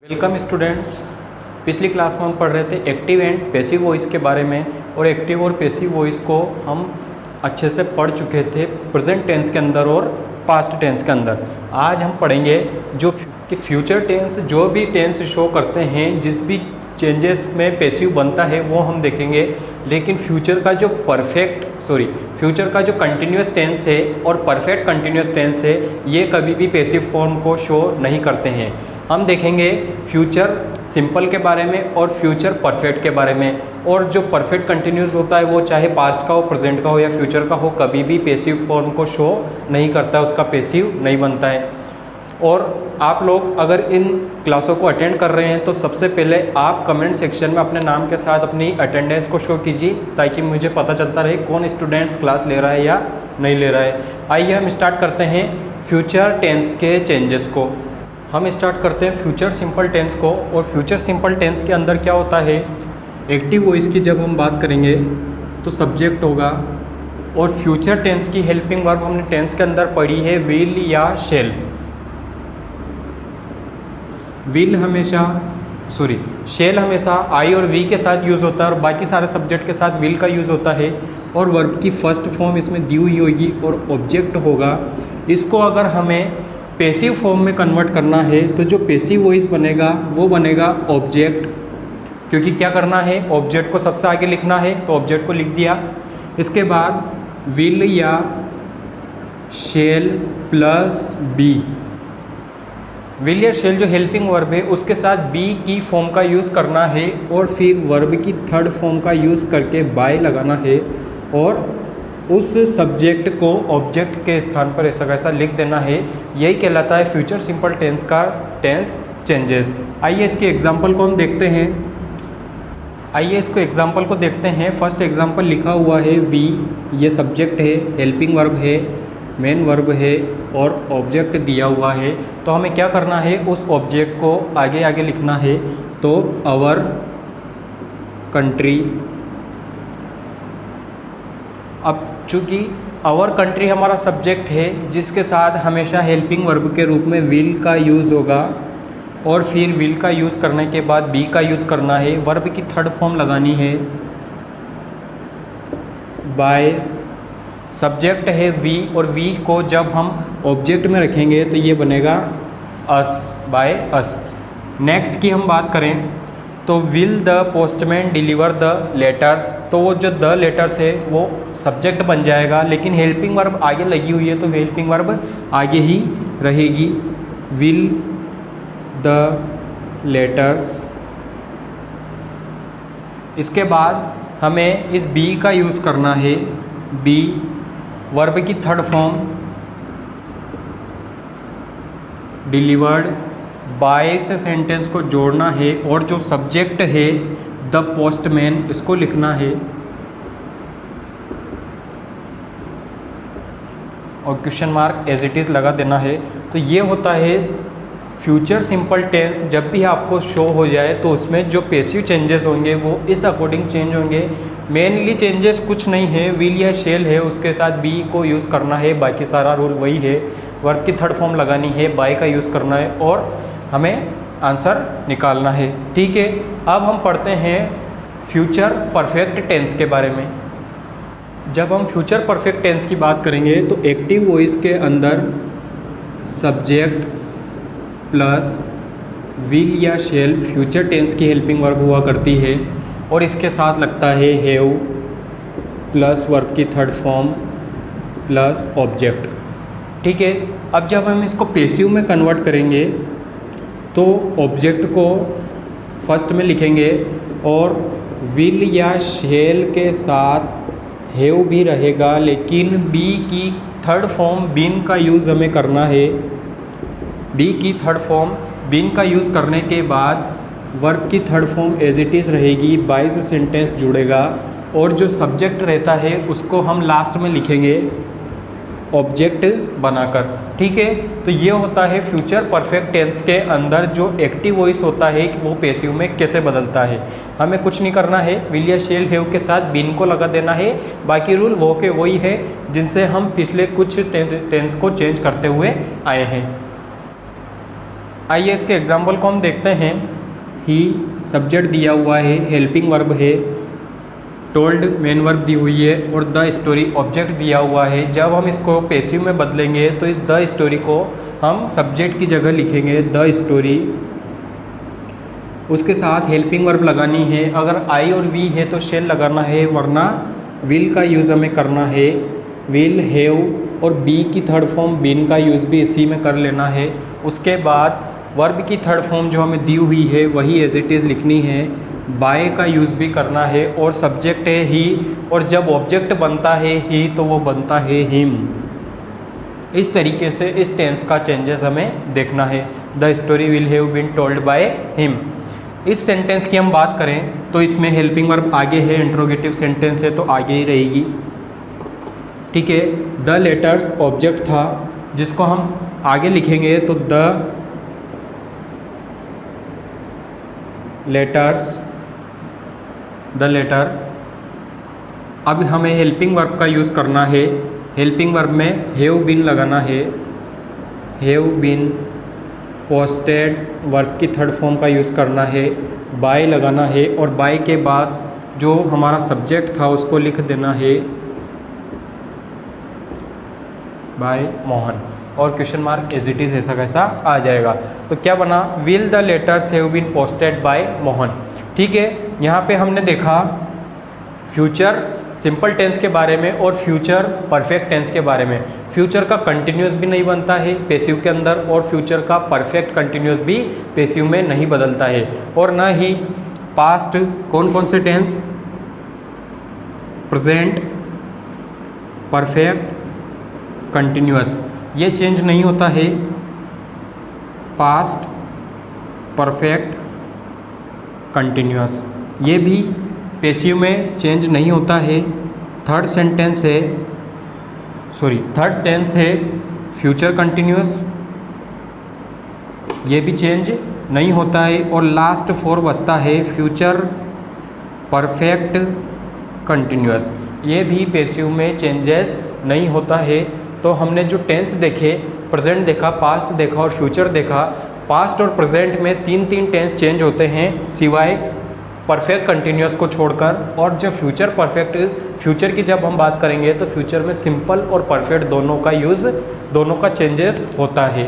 Welcome students. पिछली class में हम पढ़ रहे थे एक्टिव एंड पैसिव वॉइस के बारे में और एक्टिव और पैसिव वॉइस को हम अच्छे से पढ़ चुके थे प्रेजेंट टेंस के अंदर और पास्ट टेंस के अंदर। आज हम पढ़ेंगे जो कि फ्यूचर टेंस जो भी टेंस शो करते हैं, जिस भी चेंजेस में पैसिव बनता है वो हम देखेंगे। लेकिन फ्यूचर का जो कंटिन्यूस टेंस है और परफेक्ट कंटिन्यूस टेंस है, ये कभी भी पैसिव फॉर्म को शो नहीं करते हैं। हम देखेंगे फ्यूचर सिंपल के बारे में और फ्यूचर परफेक्ट के बारे में। और जो परफेक्ट कंटिन्यूस होता है वो चाहे पास्ट का हो, प्रेजेंट का हो या फ्यूचर का हो, कभी भी पैसिव फॉर्म को शो नहीं करता, उसका पैसिव नहीं बनता है। और आप लोग अगर इन क्लासों को अटेंड कर रहे हैं तो सबसे पहले आप कमेंट सेक्शन में अपने नाम के साथ अपनी अटेंडेंस को शो कीजिए, ताकि मुझे पता चलता रहे कौन स्टूडेंट्स क्लास ले रहा है या नहीं ले रहा है। आइए हम स्टार्ट करते हैं फ्यूचर टेंस के चेंजेस को। हम स्टार्ट करते हैं फ्यूचर सिंपल टेंस को। और फ्यूचर सिंपल टेंस के अंदर क्या होता है, एक्टिव वॉइस की जब हम बात करेंगे तो सब्जेक्ट होगा। और फ्यूचर टेंस की हेल्पिंग वर्ब हमने टेंस के अंदर पढ़ी है विल या शेल। शेल हमेशा आई और वी के साथ यूज़ होता है और बाकी सारे सब्जेक्ट के साथ विल का यूज़ होता है। और वर्ब की फर्स्ट फॉर्म इसमें दी हुई होगी और ऑब्जेक्ट होगा। इसको अगर हमें पैसिव फॉर्म में कन्वर्ट करना है तो जो पैसिव वॉइस बनेगा वो बनेगा ऑब्जेक्ट, क्योंकि क्या करना है, ऑब्जेक्ट को सबसे आगे लिखना है तो ऑब्जेक्ट को लिख दिया। इसके बाद विल या शेल प्लस बी। विल या शेल जो हेल्पिंग वर्ब है उसके साथ बी की फॉर्म का यूज़ करना है और फिर वर्ब की थर्ड फॉर्म का यूज़ करके बाय लगाना है और उस सब्जेक्ट को ऑब्जेक्ट के स्थान पर ऐसा कैसा लिख देना है। यही कहलाता है फ्यूचर सिंपल टेंस का टेंस चेंजेस। आइए इसके एग्जांपल को हम देखते हैं। फर्स्ट एग्जांपल लिखा हुआ है वी, ये सब्जेक्ट है, हेल्पिंग वर्ब है, मेन वर्ब है और ऑब्जेक्ट दिया हुआ है। तो हमें क्या करना है, उस ऑब्जेक्ट को आगे आगे लिखना है। तो आवर कंट्री। अब चूँकि आवर कंट्री हमारा सब्जेक्ट है जिसके साथ हमेशा हेल्पिंग वर्ब के रूप में विल का यूज़ होगा और फिर विल का यूज़ करने के बाद बी का यूज़ करना है। वर्ब की थर्ड फॉर्म लगानी है बाय। सब्जेक्ट है वी और वी को जब हम ऑब्जेक्ट में रखेंगे तो ये बनेगा अस, बाय अस। नेक्स्ट की हम बात करें तो will the postman deliver the letters. तो वो जो द लेटर्स है वो सब्जेक्ट बन जाएगा, लेकिन हेल्पिंग वर्ब आगे लगी हुई है तो हेल्पिंग वर्ब आगे ही रहेगी। Will the letters. इसके बाद हमें इस बी का यूज़ करना है। बी वर्ब की थर्ड फॉर्म डिलीवर्ड बाय से सेंटेंस को जोड़ना है और जो सब्जेक्ट है द पोस्टमैन इसको लिखना है और question mark as it is लगा देना है। तो ये होता है फ्यूचर सिंपल टेंस। जब भी आपको शो हो जाए तो उसमें जो पैसिव चेंजेस होंगे वो इस अकॉर्डिंग चेंज होंगे। मेनली चेंजेस कुछ नहीं है, विल या शेल है उसके साथ बी को यूज़ करना है, बाकी सारा रूल वही है। वर्ब की थर्ड फॉर्म लगानी है, बाय का यूज़ करना है और हमें आंसर निकालना है। ठीक है, अब हम पढ़ते हैं फ्यूचर परफेक्ट टेंस के बारे में। जब हम फ्यूचर परफेक्ट टेंस की बात करेंगे तो एक्टिव वॉइस के अंदर सब्जेक्ट प्लस विल या शेल फ्यूचर टेंस की हेल्पिंग वर्ब हुआ करती है और इसके साथ लगता है हैव प्लस वर्ब की थर्ड फॉर्म प्लस ऑब्जेक्ट। ठीक है, अब जब हम इसको पैसिव में कन्वर्ट करेंगे तो ऑब्जेक्ट को फर्स्ट में लिखेंगे और विल या शेल के साथ हैव भी रहेगा, लेकिन बी की थर्ड फॉर्म बीन का यूज़ हमें करना है। बी की थर्ड फॉर्म बीन का यूज़ करने के बाद वर्ब की third form as it is रहेगी, बाय से सेंटेंस जुड़ेगा और जो सब्जेक्ट रहता है उसको हम लास्ट में लिखेंगे ऑब्जेक्ट बनाकर। ठीक है, तो ये होता है फ्यूचर परफेक्ट टेंस के अंदर जो एक्टिव वॉइस होता है कि वो पैसिव में कैसे बदलता है। हमें कुछ नहीं करना है, विल या शेल हैव के साथ बीन को लगा देना है। बाकी रूल वो के वही है जिनसे हम पिछले कुछ टेंस को चेंज करते हुए आए हैं। आइए इसके एग्जाम्पल को हम देखते हैं। ही सब्जेक्ट दिया हुआ है, हेल्पिंग वर्ब है, टोल्ड मेन वर्ब दी हुई है और द स्टोरी ऑब्जेक्ट दिया हुआ है। जब हम इसको पैसिव में बदलेंगे तो इस द स्टोरी को हम सब्जेक्ट की जगह लिखेंगे द स्टोरी, उसके साथ हेल्पिंग वर्ब लगानी है। अगर आई और वी है तो शेल लगाना है, वरना विल का यूज़ हमें करना है, विल, हैव और बी की थर्ड फॉर्म बीन का यूज़ भी इसी में कर लेना है। उसके बाद वर्ब की थर्ड फॉर्म जो हमें दी हुई है वही एज इट इज़ लिखनी है, बाय का यूज़ भी करना है और सब्जेक्ट है ही, और जब ऑब्जेक्ट बनता है ही तो वो बनता है हिम। इस तरीके से इस टेंस का चेंजेस हमें देखना है। The story will have been told by him. इस सेंटेंस की हम बात करें तो इसमें हेल्पिंग वर्ब आगे है, इंट्रोगेटिव सेंटेंस है तो आगे ही रहेगी। ठीक है, द लेटर्स ऑब्जेक्ट था जिसको हम आगे लिखेंगे तो द लेटर्स, द लेटर। अब हमें हेल्पिंग वर्ब का यूज़ करना है। हेल्पिंग वर्ब में हैव बीन लगाना है, हैव बीन। पोस्टेड वर्ब की थर्ड फॉर्म का यूज़ करना है, बाय लगाना है और बाय के बाद जो हमारा सब्जेक्ट था उसको लिख देना है बाय मोहन, और question mark as it is ऐसा कैसा आ जाएगा। तो क्या बना, will the letters have been posted by Mohan. ठीक है, यहाँ पे हमने देखा फ्यूचर सिंपल टेंस के बारे में और फ्यूचर परफेक्ट टेंस के बारे में। फ्यूचर का कंटिन्यूस भी नहीं बनता है पैसिव के अंदर और फ्यूचर का परफेक्ट कंटिन्यूस भी पैसिव में नहीं बदलता है, और ना ही पास्ट कौन कौन से टेंस, प्रेजेंट, परफेक्ट, कंटिन्यूस, ये चेंज नहीं होता है। पास्ट, परफेक्ट, कंटिन्यूस ये भी पैसिव में चेंज नहीं होता है। थर्ड टेंस है फ्यूचर कंटिन्यूस, ये भी चेंज नहीं होता है। और लास्ट फोर बचता है फ्यूचर परफेक्ट कंटिन्यूस, ये भी पैसिव में चेंजेस नहीं होता है। तो हमने जो टेंस देखे, प्रेजेंट देखा, पास्ट देखा और फ्यूचर देखा। पास्ट और प्रेजेंट में तीन टेंस चेंज होते हैं सिवाय परफेक्ट कंटिन्यूस को छोड़कर। और जो फ्यूचर की जब हम बात करेंगे तो फ्यूचर में सिंपल और परफेक्ट दोनों का यूज़, दोनों का चेंजेस होता है।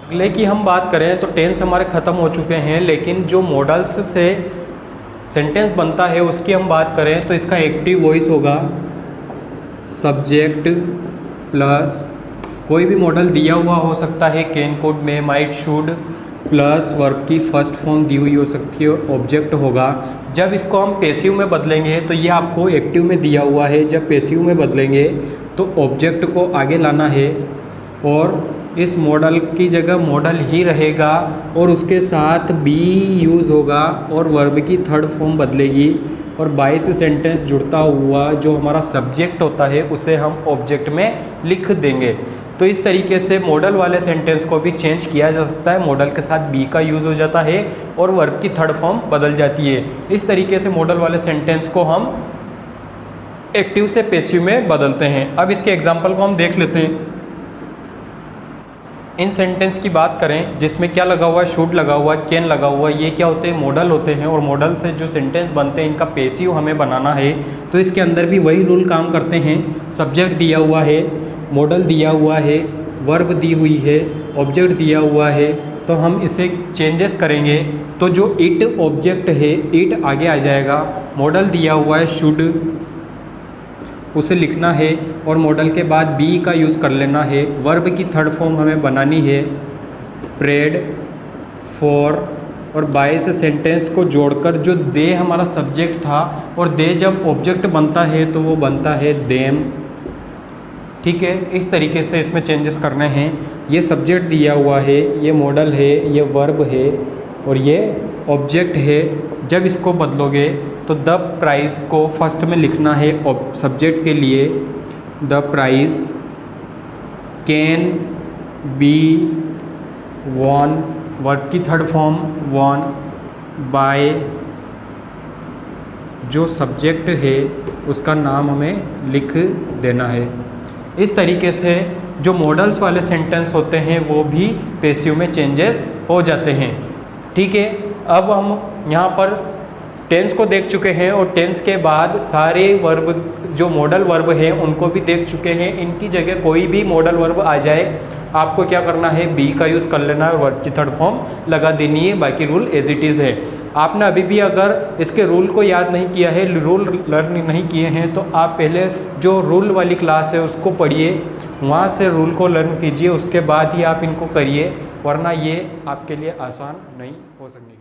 अगले की हम बात करें तो टेंस हमारे ख़त्म हो चुके हैं, लेकिन जो मॉडल्स से सेंटेंस बनता है उसकी हम बात करें तो इसका एक्टिव वॉइस होगा सब्जेक्ट प्लस कोई भी मॉडल दिया हुआ हो सकता है, can, could, may, might, should, plus verb की फर्स्ट फॉर्म दी हुई हो सकती है और ऑब्जेक्ट होगा। जब इसको हम पैसिव में बदलेंगे तो ये आपको एक्टिव में दिया हुआ है, जब पैसिव में बदलेंगे तो ऑब्जेक्ट को आगे लाना है और इस मॉडल की जगह मॉडल ही रहेगा और उसके साथ बी यूज़ होगा और वर्ब की थर्ड फॉर्म बदलेगी और बाय से सेंटेंस जुड़ता हुआ जो हमारा सब्जेक्ट होता है उसे हम ऑब्जेक्ट में लिख देंगे। तो इस तरीके से मॉडल वाले सेंटेंस को भी चेंज किया जा सकता है। मॉडल के साथ बी का यूज़ हो जाता है और वर्ब की थर्ड फॉर्म बदल जाती है। इस तरीके से मॉडल वाले सेंटेंस को हम एक्टिव से पैसिव में बदलते हैं। अब इसके एग्जाम्पल को हम देख लेते हैं। इन सेंटेंस की बात करें जिसमें क्या लगा हुआ है, शुड लगा हुआ है, कैन लगा हुआ है, ये क्या होते हैं, मॉडल होते हैं और मॉडल से जो सेंटेंस बनते हैं इनका पैसिव हमें बनाना है। तो इसके अंदर भी वही रूल काम करते हैं। सब्जेक्ट दिया हुआ है, मॉडल दिया हुआ है, वर्ब दी हुई है, ऑब्जेक्ट दिया हुआ है, तो हम इसे चेंजेस करेंगे तो जो इट ऑब्जेक्ट है इट आगे आ जाएगा। मॉडल दिया हुआ है शुड, उसे लिखना है और मॉडल के बाद बी का यूज़ कर लेना है। वर्ब की थर्ड फॉर्म हमें बनानी है प्रेड, फॉर और बाय से सेंटेंस को जोड़कर जो दे हमारा सब्जेक्ट था और दे जब ऑब्जेक्ट बनता है तो वो बनता है देम। ठीक है, इस तरीके से इसमें चेंजेस करने हैं। ये सब्जेक्ट दिया हुआ है, ये मॉडल है, ये वर्ब है और ये ऑब्जेक्ट है। जब इसको बदलोगे तो द प्राइस को फर्स्ट में लिखना है सब्जेक्ट के लिए, the price can be won, verb की थर्ड फॉर्म वॉन, बाय जो सब्जेक्ट है उसका नाम हमें लिख देना है। इस तरीके से जो मॉडल्स वाले सेंटेंस होते हैं वो भी पैसिव में चेंजेस हो जाते हैं। ठीक है, अब हम यहाँ पर टेंस को देख चुके हैं और टेंस के बाद सारे वर्ब जो मॉडल वर्ब हैं उनको भी देख चुके हैं। इनकी जगह कोई भी मॉडल वर्ब आ जाए आपको क्या करना है, बी का यूज़ कर लेना है, वर्ब की थर्ड फॉर्म लगा देनी है, बाकी रूल एज इट इज़ है। आपने अभी भी अगर इसके रूल को याद नहीं किया है, रूल लर्न नहीं किए हैं, तो आप पहले जो रूल वाली क्लास है उसको पढ़िए, वहाँ से रूल को लर्न कीजिए, उसके बाद ही आप इनको करिए, वरना ये आपके लिए आसान नहीं हो सकेंगे।